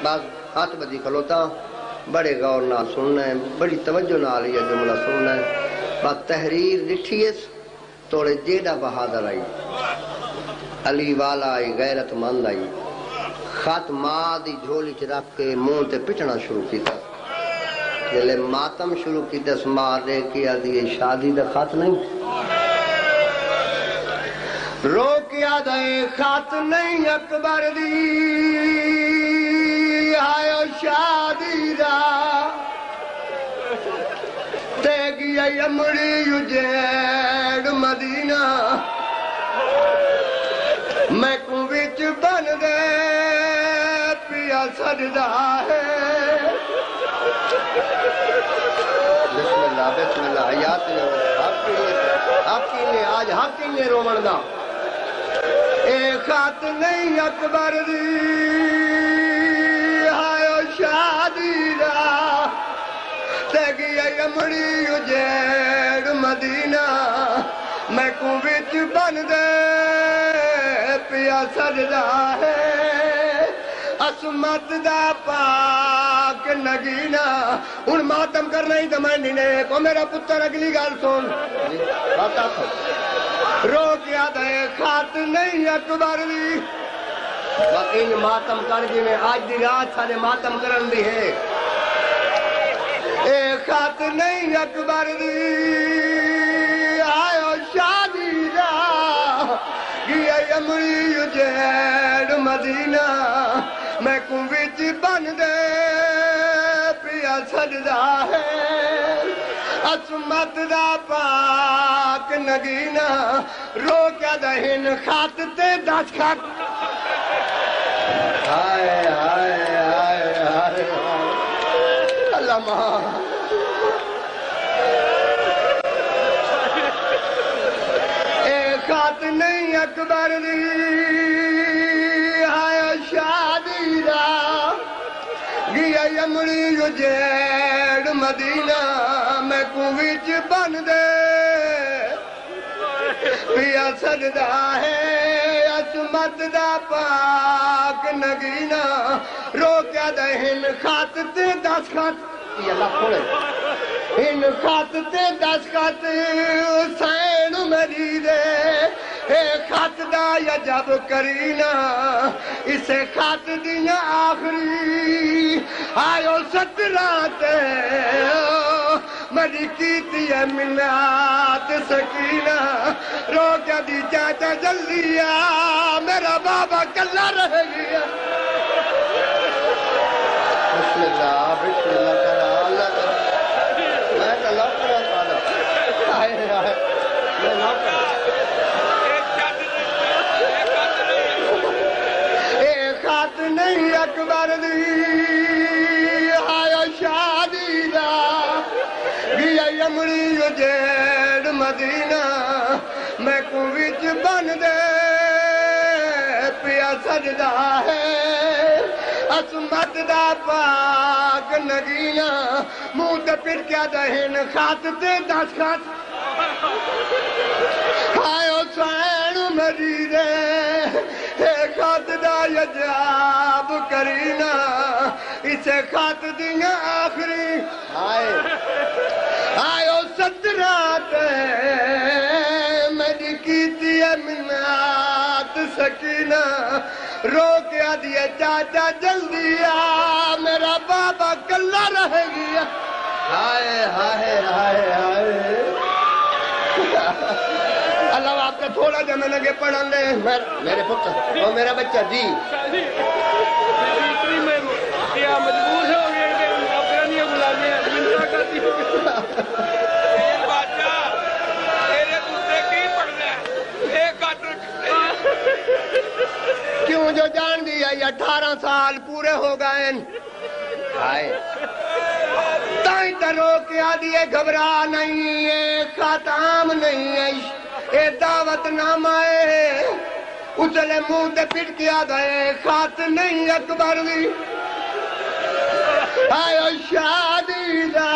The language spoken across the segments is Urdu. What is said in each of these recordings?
بس ہاتھ بدی کھلوتا بڑے غور نال سننا ہے بڑی توجہ نال یہ جملہ سننا ہے بس تحریر ڈٹھیس توڑے جیڑا بہادر آئی علی والا آئی غیرت مند آئی خط ماں دی جھولی چ رکھ کے منہ تے پٹنا شروع کیتا جلے ماتم شروع کی دس مارے کیا دیئے شادی دا خط نہیں رو کیا دے خط نہیں اکبر دی آئے شادی دا تے گیا یمڑی اجیڑ مدینہ میں کو وچ بن دے پیا سجدہ ہے بسم اللہ آیات آپ کی نے آج حق کی نے رومن دا اے خط نہیں اکبر دی آئے شادی دا تے گیا یمڑی اجیڑ مدینہ میں کو وچ بن دے پیا سجدہ ہے عصمت دا پاک نگینا ان ماتم کرنا ہی دمانی نے کو میرا پتر اگلی گال سن رو کیا دے خط نہیں اکبر دی ان ماتم کر جی میں آج دی رات سارے ماتم کرن دی ہے اے خط نہیں اکبر دی آئے شادی دا گیا یمڑی اجیڑ مدینہ میں کو وچ بن دے پیا سجدہ ہے عصمت دا پاک نگینا رو کیا دہن خط تے دس خط ہائے ہائے ہائے ہائے اللہ ماں اے خط نہیں اکبر دی آیا شادی دا گیا یمڑی اجیڑ مدینہ میں کو وچ بن دے پیا سجدہ ہے عصمت دا پاک نگینا رو کیا دہن خط تے دس خط یہ اللہ کھولے ان خط تے دس خط حسین میری دے اے خط دا یا جب کرینا اسے خط دیا آخری آئیو ستراتے میری کیتی ہے ملات سکینہ رو کیا دی چاچا جلدی آ میرا بابا کلہ رہ گیا بسم اللہ کرا اللہ کرا میں تو لوٹ کرا سالا آئے آئے میں لوٹ کرا نہیں اکبر دی آیا شادی دا گیا یمڑی اجیڑ مدینہ میں کو وچ بن دے پیا سجدہ ہے عصمت دا پاک نگینا منہ تے پھر کیا دہن خط تے دس خط آئے حسین میری دے اے خط دا یجاب کرینا اسے خط دیا آخری آئے سترات میری کیتی ہے منات سکینہ رو کیا دیے چاچا جلدی آ میرا بابا کلہ رہ گیا ہائے ہائے ہائے ہائے اللہ آپ کا تھوڑا جا میں لگے پڑھن دے میرے پتر اور میرا بچہ جی کیا مجبور ہو گئے کہ افغانیاں بلا لیا منتہ کرتی ہو بادشاہ تیرے دوسرے کی پڑھنا ہے ایک قاتل کیوں جو جان دیا یہ 18 سال پورے ہو گئے آئے تائیں ترو کیا دیئے گھبرا نہیں ہے خاتم نہیں ہے اے دعوت نامہ ہے اسلے منہ تے پھٹ کیا دے خات نہیں اکبر دی آئے شادی دا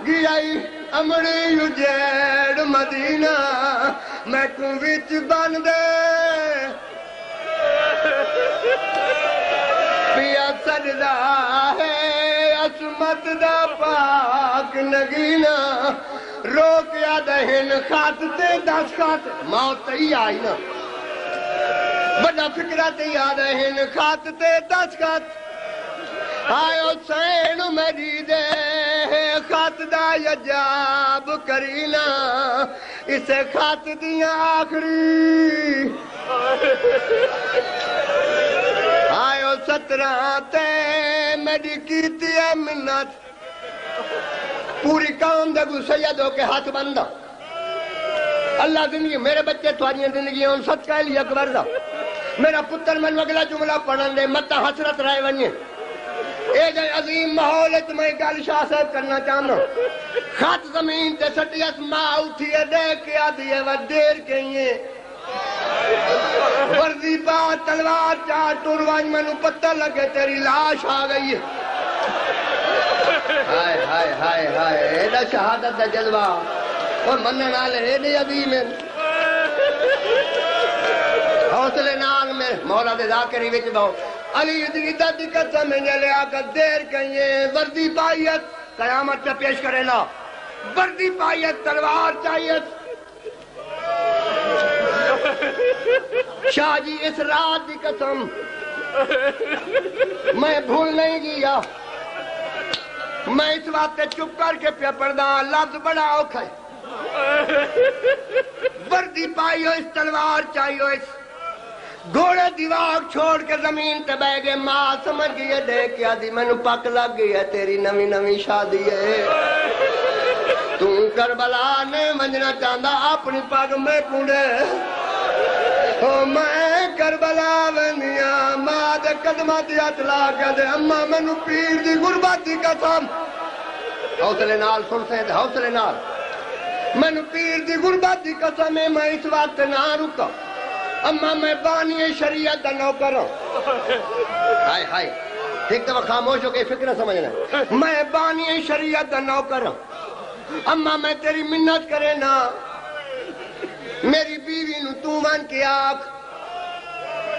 گیائی امڑی اجیڑ مدینہ میں کو وچ بن دے پیا سجدہ ہے عصمت دا پاک نگینا روکیا دہن خات تے دس خات موت ہی آئی نا بڑا فکرہ تے یاد دہن خات تے دس خات آئے حسین میری دے خات دا یجاب کرینا اسے خات دیا آخری آئے سترہ تے میری کیتی ہے منت پوری قوم دے کو سید ہو کے ہاتھ بندہ اللہ زندگی میرے بچے تھوڑی زندگی ان صدقہ علی اکبر دا میرا پتر من اگلا جملہ پڑھن دے متا حسرت رائے ونیے اے جائے عظیم ماحول ہے تمہیں گل شاہ صاحب کرنا چاہنا خط زمین تے سٹی اسماء اٹھی ہے دیکھ کے آدھی ہے وہ دیر کہیں ہے ورزی پا تلوار چاہ ٹوروان منو پتہ لگے تیری لاش آ گئی ہے ہائے ہائے ہائے ہائے ایڈا شہادت دا جلوہ اور منن آلے ایڈے عظیم ہے حوصلے نال میں مولا دے ذاکری وچ باؤ علی عدیدہ دی قسم میں لے آکر دیر کہیں وردی پائیت قیامت پہ پیش کرے نا وردی پائیت تلوار چاہیت شاہ جی اس رات دی قسم میں بھول نہیں گیا میں اس وقت چپ کر کے پہ پردہ لفظ بڑا اوکھا ہے وردی پائیو اس تلوار چاہیو اس گھوڑے دیواغ چھوڑ کے زمین تے بہ گئے ماں سمجھ گئی دیکھ کیا دی میں نو پک لگ گئی ہے تیری نوی نوی شادی ہے تو کربلا نے منجنا چاندہ اپنی پاک میں پونڈے میں کربلا ونیا ماں دے قدمہ دیا تلا کے دے اممہ میں نو پیر دی غرباتی قسم حوصلے نال سن سے دے حوصلے نال میں نو پیر دی غرباتی قسم ہے میں اس وقت نہ رکا اما میں بانی شریعت دا نوکر ہوں ہائے ہائے ایک دفعہ خاموش ہو کے فکر سمجھنا میں بانی شریعت دا نوکر ہوں اما میں تیری منت کرے نا میری بیوی نو تو ون کی آنکھ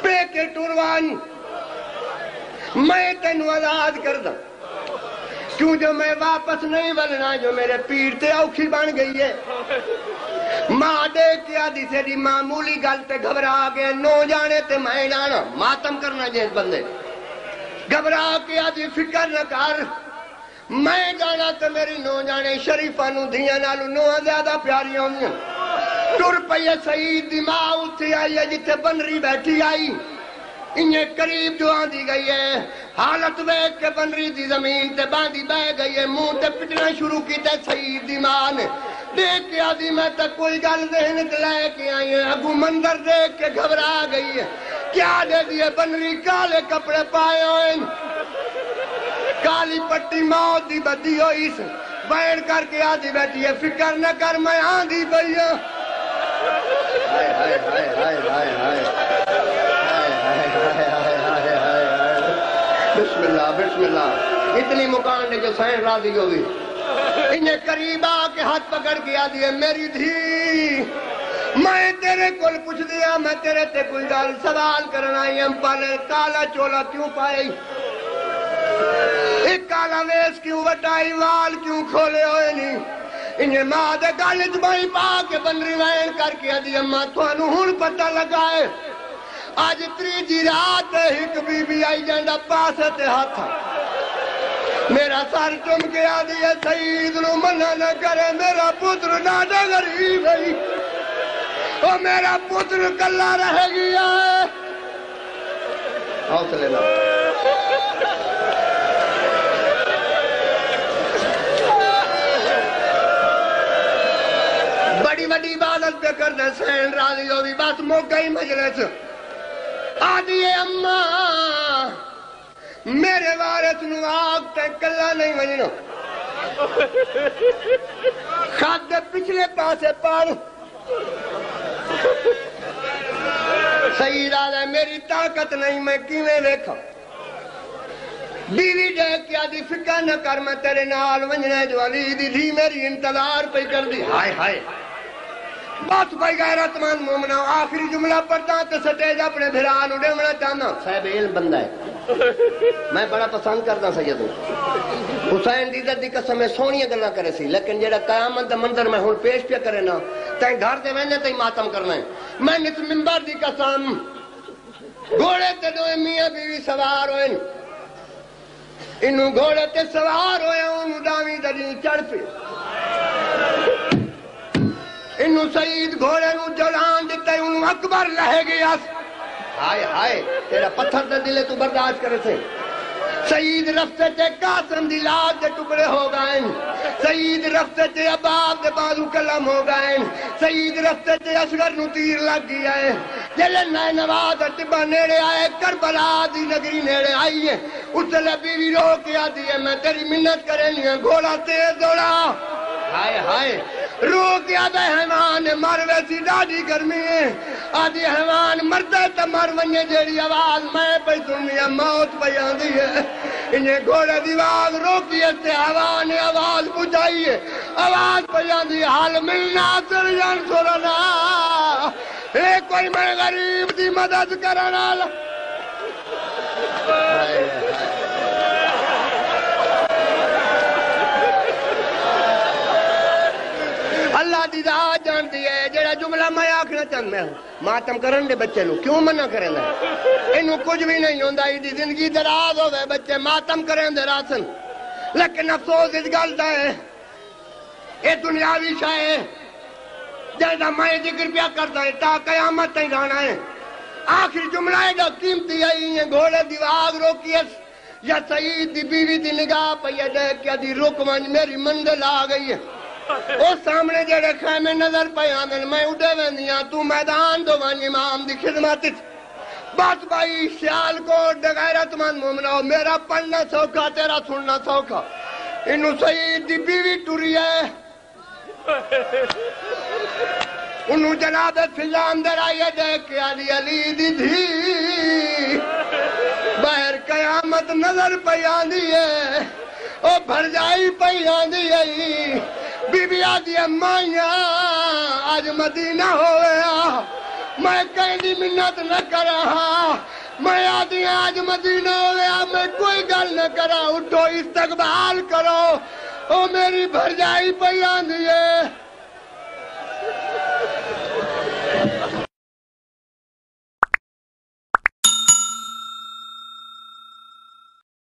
پے کے ٹوروان میں تینو آزاد کر دا کیوں جو میں واپس نہیں بلنا جو میرے پیر تے اوکھی بن گئی ہے ماں دیکھ کے آدھی سے دی معمولی گل تے گھبرا گئے نو جانے تے میں جانا ماتم کرنا جیس بندے گھبرا کے آدھی فکر نہ کر میں جانا تے میری نو جانے شریفہ نو دھیاں نالو نو زیادہ پیاری ہوں ٹر پئیے سعید دی ماں اتھی آئی ہے جتے بنری بیٹھی آئی انہیں قریب جو آندھی گئی ہے حالت ویک کے بنری دی زمین تے باندھی بہ گئی ہے منہ تے پٹنا شروع کی تے سعید دی ماں نے دیکھ کے آدھی میں تک کوئی گل ذہن لے کے آئی ہے اگو منظر دیکھ کے گھبرا گئی ہے کیا دے دیئے بنری کالے کپڑے پائے ہوئے کالی پٹی موت دی بدی ہوئی سے بیٹھ کر کے آدھی بیٹھی ہے فکر نہ کر میں آندھی بھئیہ ہائے ہائے ہائے ہائے ہائے ہائے بسم اللہ بسم اللہ اتنی مکان نے جو سین راضی ہوئی انہیں قریب آ کے ہاتھ پکڑ کے آدھی ہے میری دھی میں تیرے کل پوچھ دیا میں تیرے تے کوئی گل سوال کرنا ہی ہم پالے کالا چولا کیوں پائے ایک کالا ویس کیوں وٹائی وال کیوں کھولے ہوئے نہیں انہیں ماں دے گالج بائی پا کے بنری وین کر کے آدھی اممہ توانو ہون پتہ لگائے آج تری جی رات ہک بی بی آئی جانڈا پاسے تے ہاتھا میرا سار چم کے آدھی ہے سعید نو منع نہ کرے میرا پتر نادا غریب ہے اور میرا پتر کلا رہ گیا ہے حوصلے نہ بڑی بڑی عبادت پہ کر دے سین راضی ہوئی بس موقع ہی مجلس آدھی ہے اممہ میرے وارث نو آگ تے کلا نہیں وجنا خط دے پچھلے پاسے پڑھ سعید آدھے میری طاقت نہیں میں کیویں دیکھا بیوی دیکھ کے آدھی فکر نہ کر میں تیرے نال وجنا جو علی دی تھی میری انتظار پہ کر دی ہائے ہائے بات بھائی غیرت مند مومنہ آخری جملہ پڑھتا تو سٹیج اپنے بھران اڑے منا چاہنا صاحب علم بندہ ہے میں بڑا پسند کرتا سید حسین دی عزت دی قسم میں سونی گلاں کرے سی، لیکن جڑا قیامت دا منظر میں ہن پیش پہ کرے نا تائیں گھر دے ویندے تائیں ماتم کرنا ہے۔ میں نت منبر دی قسم گھوڑے تے دوئے میاں بیوی سوار ہوئے، انہوں گھوڑے تے سوار ہوئے انہوں داوی دری چڑھ پہ، انہوں سعید گھوڑے نو جلان دیتا ہے انہوں اکبر لہے گیا۔ ہائے ہائے تیرا پتھر دے دلے تو برداشت کرے تھے۔ سعید رفتے تے قاسم دی لاد دے ٹکڑے ہو گئے، سعید رفتے تے عباب دے بازو کلم ہو گئے، سعید رفتے تے اصغر نو تیر لگ گیا ہے۔ جلے نائے نواز ٹبا نیڑے آئے، کربلا دی نگری نیڑے آئی ہے، اس لئے بیوی رو کے آدھی ہے میں تیری منت کرنی ہے، گھوڑا تیز دوڑا۔ ہائے ہائے رو کے آدھے حیوان مر ویسی ڈاڑی گرمی ہے، آدھی حیوان مردے تا مر ونجے جیڑی آواز میں پہ سنی ہے موت پہ آندھی ہے۔ انہیں گھوڑے دیواز روکی ہے تے حیوان آواز بجائی ہے، آواز پہ آندھی ہے حال ملنا سریان سرنا، اے کوئی میں غریب دی مدد کرنا۔ اللہ دی ذات جانتی ہے جڑا جملہ میں آکھنا چاہتا میں ہوں ماتم کرن دے بچے نو کیوں منع کریں دے انہوں کچھ بھی نہیں ہوندہ دی زندگی دراز ہوئے بچے ماتم کریں دے راسن، لیکن افسوس اس گلتا ہے اے دنیاوی شاہ ہے جیسا میں ذکر پیا کرتا ہے تا قیامت تھی گانا ہے۔ آخری جملہ ہے جو قیمتی ہے یہ گھوڑے دیواغ روکی ہے یا سعید دی بیوی دی نگاہ پہ یہ دیکھ کیا دی رک منج میری منزل آ گئی ہے، او سامنے جڑے خیمے نظر پہ آمن میں اٹھے ویندیاں تو میدان دو وانی امام دی خدمت بات بھائی سیال کوٹ دے غیرت مند مومنہ میرا پڑھنا سوکھا تیرا سننا سوکھا۔ انہوں سعید دی بیوی ٹوری ہے، انہوں جناب فضان در آئیے دیکھ کے علی دی دھی باہر قیامت نظر پہ آندھی ہے، او بھر جائی پہ آندھی ہے، بی بی آدھی امائیاں آج مدینہ ہویا میں کہیں دی منت نہ کرا، میں آدھی آج مدینہ ہویا میں کوئی گل نہ کرا، اٹھو استقبال کرو، او میری بھر جائی پہ آندھی ہے۔